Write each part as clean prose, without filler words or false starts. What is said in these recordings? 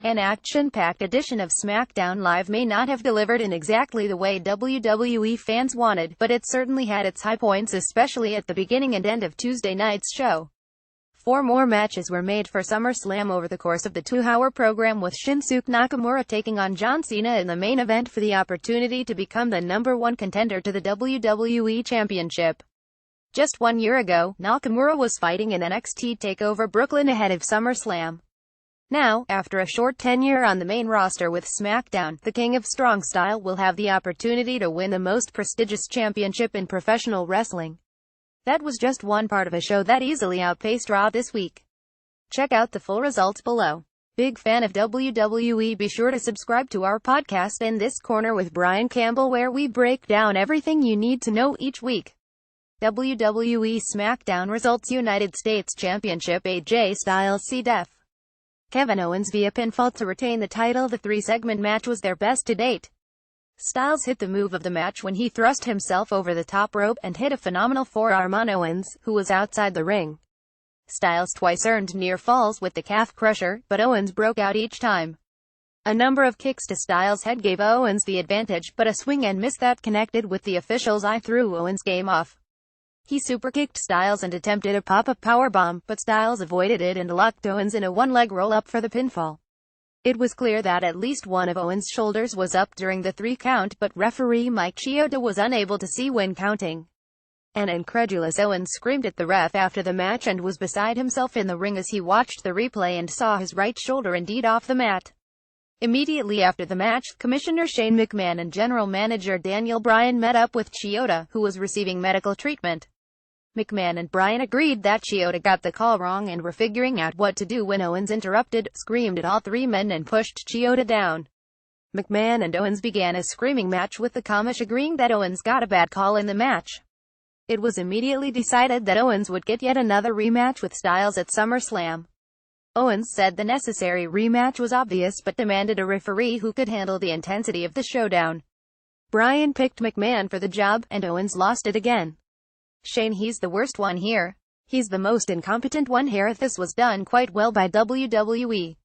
An action-packed edition of SmackDown Live may not have delivered in exactly the way WWE fans wanted, but it certainly had its high points, especially at the beginning and end of Tuesday night's show. 4 more matches were made for SummerSlam over the course of the 2-hour program, with Shinsuke Nakamura taking on John Cena in the main event for the opportunity to become the #1 contender to the WWE Championship. Just 1 year ago, Nakamura was fighting in NXT TakeOver Brooklyn ahead of SummerSlam. Now, after a short tenure on the main roster with SmackDown, the King of Strong Style will have the opportunity to win the most prestigious championship in professional wrestling. That was just one part of a show that easily outpaced Raw this week. Check out the full results below. Big fan of WWE? Be sure to subscribe to our podcast In This Corner with Brian Campbell, where we break down everything you need to know each week. WWE SmackDown results: United States Championship, AJ Styles c.def. Kevin Owens via pinfall to retain the title. The 3-segment match was their best to date. Styles hit the move of the match when he thrust himself over the top rope and hit a phenomenal forearm on Owens, who was outside the ring. Styles twice earned near falls with the calf crusher, but Owens broke out each time. A number of kicks to Styles' head gave Owens the advantage, but a swing and miss that connected with the official's eye threw Owens' game off. He superkicked Styles and attempted a pop-up powerbomb, but Styles avoided it and locked Owens in a one-leg roll-up for the pinfall. It was clear that at least one of Owens' shoulders was up during the 3 count, but referee Mike Chioda was unable to see when counting. An incredulous Owens screamed at the ref after the match and was beside himself in the ring as he watched the replay and saw his right shoulder indeed off the mat. Immediately after the match, Commissioner Shane McMahon and General Manager Daniel Bryan met up with Chioda, who was receiving medical treatment. McMahon and Bryan agreed that Chioda got the call wrong and were figuring out what to do when Owens interrupted, screamed at all 3 men and pushed Chioda down. McMahon and Owens began a screaming match, with the commish agreeing that Owens got a bad call in the match. It was immediately decided that Owens would get yet another rematch with Styles at SummerSlam. Owens said the necessary rematch was obvious but demanded a referee who could handle the intensity of the showdown. Bryan picked McMahon for the job, and Owens lost it again. Shane: he's the worst one here. He's the most incompetent one here. This was done quite well by WWE.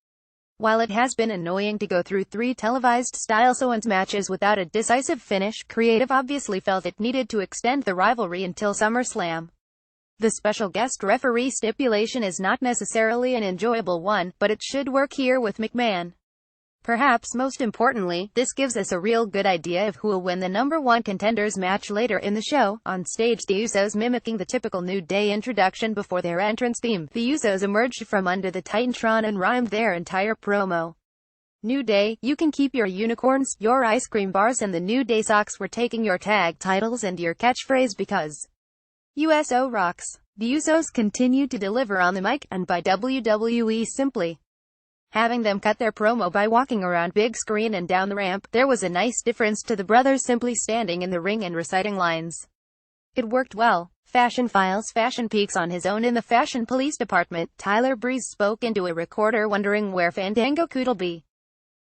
While it has been annoying to go through 3 televised Styles-Owens matches without a decisive finish, creative obviously felt it needed to extend the rivalry until SummerSlam. The special guest referee stipulation is not necessarily an enjoyable one, but it should work here with McMahon. Perhaps most importantly, this gives us a real good idea of who will win the #1 contenders match later in the show. On stage, the Usos mimicking the typical New Day introduction before their entrance theme. The Usos emerged from under the Titantron and rhymed their entire promo. New Day, you can keep your unicorns, your ice cream bars, and the New Day socks. We're taking your tag titles and your catchphrase because USO rocks. The Usos continued to deliver on the mic, and by WWE simply having them cut their promo by walking around big screen and down the ramp. There was a nice difference to the brothers simply standing in the ring and reciting lines. It worked well. Fashion Files Fashion Peaks on his own in the Fashion Police Department. Tyler Breeze spoke into a recorder wondering where Fandango could be.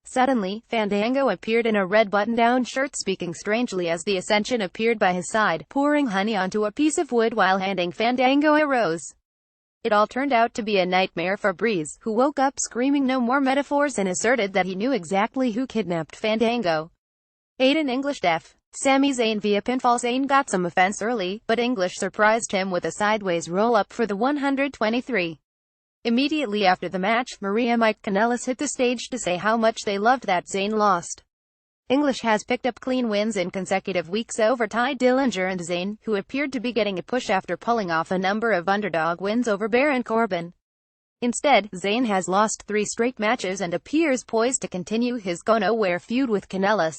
Suddenly, Fandango appeared in a red button-down shirt, speaking strangely as the Ascension appeared by his side, pouring honey onto a piece of wood while handing Fandango a rose. It all turned out to be a nightmare for Breeze, who woke up screaming no more metaphors and asserted that he knew exactly who kidnapped Fandango. Aiden English def. Sami Zayn via pinfall. Zayn got some offense early, but English surprised him with a sideways roll-up for the 123. Immediately after the match, Maria Mike Kanellis hit the stage to say how much they loved that Zayn lost. English has picked up clean wins in consecutive weeks over Tye Dillinger and Zayn, who appeared to be getting a push after pulling off a number of underdog wins over Baron Corbin. Instead, Zayn has lost 3 straight matches and appears poised to continue his go-nowhere feud with Kanellis.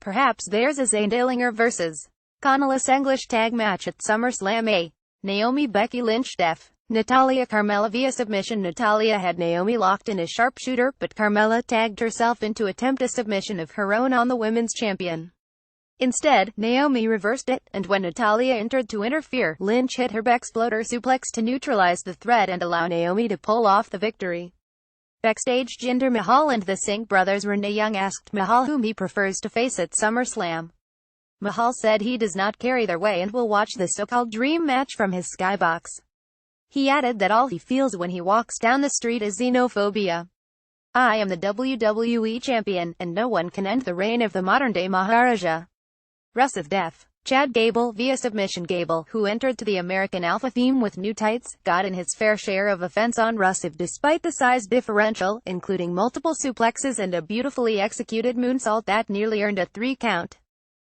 Perhaps there's a Zayn Dillinger vs. Kanellis English tag match at SummerSlam. A. Naomi Becky Lynch def. Natalya Carmella via submission. Natalya had Naomi locked in a sharpshooter, but Carmella tagged herself in to attempt a submission of her own on the women's champion. Instead, Naomi reversed it, and when Natalya entered to interfere, Lynch hit her Bexploder suplex to neutralize the threat and allow Naomi to pull off the victory. Backstage, Jinder Mahal and the Singh brothers Renee Young asked Mahal whom he prefers to face at SummerSlam. Mahal said he does not care either way and will watch the so-called dream match from his skybox. He added that all he feels when he walks down the street is xenophobia. I am the WWE Champion, and no one can end the reign of the modern-day Maharaja. Rusev Def. Chad Gable via submission. Gable, who entered to the American Alpha theme with new tights, got in his fair share of offense on Rusev despite the size differential, including multiple suplexes and a beautifully executed moonsault that nearly earned a 3 count.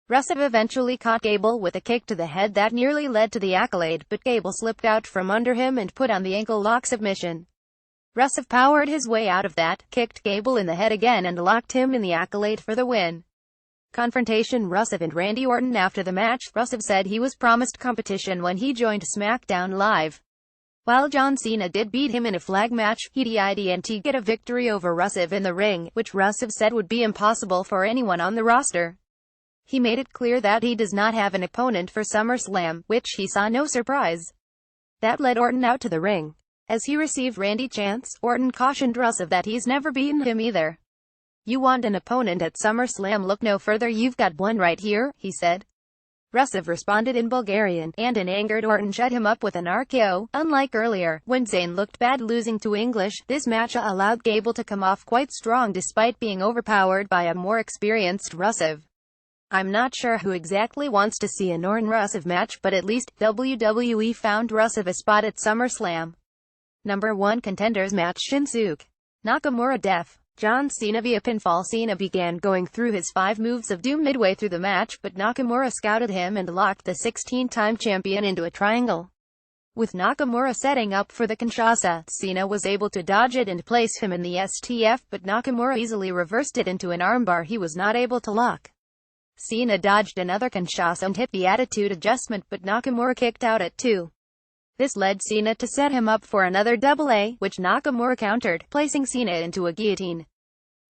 Rusev eventually caught Gable with a kick to the head that nearly led to the accolade, but Gable slipped out from under him and put on the ankle lock submission. Rusev powered his way out of that, kicked Gable in the head again and locked him in the accolade for the win. Confrontation. Rusev and Randy Orton. After the match, Rusev said he was promised competition when he joined SmackDown Live. While John Cena did beat him in a flag match, he didn't get a victory over Rusev in the ring, which Rusev said would be impossible for anyone on the roster. He made it clear that he does not have an opponent for SummerSlam, which he saw no surprise. That led Orton out to the ring. As he received Randy chants, Orton cautioned Rusev that he's never beaten him either. "You want an opponent at SummerSlam? Look no further, you've got one right here," he said. Rusev responded in Bulgarian, and an angered Orton shut him up with an RKO. Unlike earlier, when Zayn looked bad losing to English, this match allowed Gable to come off quite strong despite being overpowered by a more experienced Rusev. I'm not sure who exactly wants to see an Orton-Rusev match, but at least WWE found Rusev a spot at SummerSlam. Number 1 Contenders Match. Shinsuke Nakamura Def. John Cena via pinfall. Cena began going through his 5 moves of doom midway through the match, but Nakamura scouted him and locked the 16-time champion into a triangle. With Nakamura setting up for the Kinshasa, Cena was able to dodge it and place him in the STF, but Nakamura easily reversed it into an armbar he was not able to lock. Cena dodged another Kinshasa and hit the Attitude Adjustment, but Nakamura kicked out at 2. This led Cena to set him up for another double A, which Nakamura countered, placing Cena into a guillotine.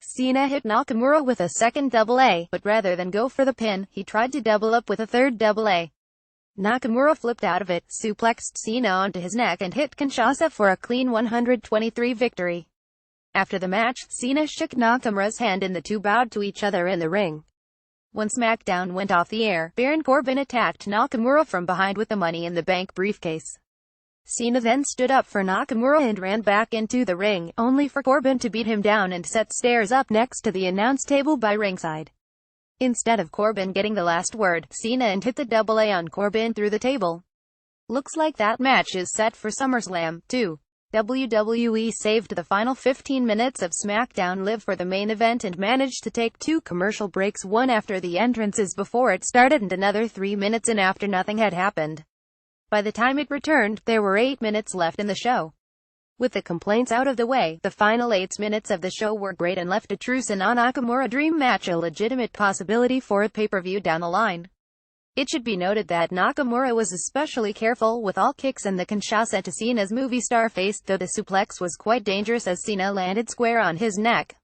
Cena hit Nakamura with a second double A, but rather than go for the pin, he tried to double up with a third double A. Nakamura flipped out of it, suplexed Cena onto his neck and hit Kinshasa for a clean 123 victory. After the match, Cena shook Nakamura's hand and the two bowed to each other in the ring. When SmackDown went off the air, Baron Corbin attacked Nakamura from behind with the Money in the Bank briefcase. Cena then stood up for Nakamura and ran back into the ring, only for Corbin to beat him down and set stairs up next to the announce table by ringside. Instead of Corbin getting the last word, Cena and hit the double A on Corbin through the table. Looks like that match is set for SummerSlam, too. WWE saved the final 15 minutes of SmackDown Live for the main event and managed to take 2 commercial breaks, one after the entrances before it started and another 3 minutes in after nothing had happened. By the time it returned, there were 8 minutes left in the show. With the complaints out of the way, the final 8 minutes of the show were great and left a true Cena-Nakamura dream match a legitimate possibility for a pay-per-view down the line. It should be noted that Nakamura was especially careful with all kicks and the Kinshasa to Cena's movie star face, though the suplex was quite dangerous as Cena landed square on his neck.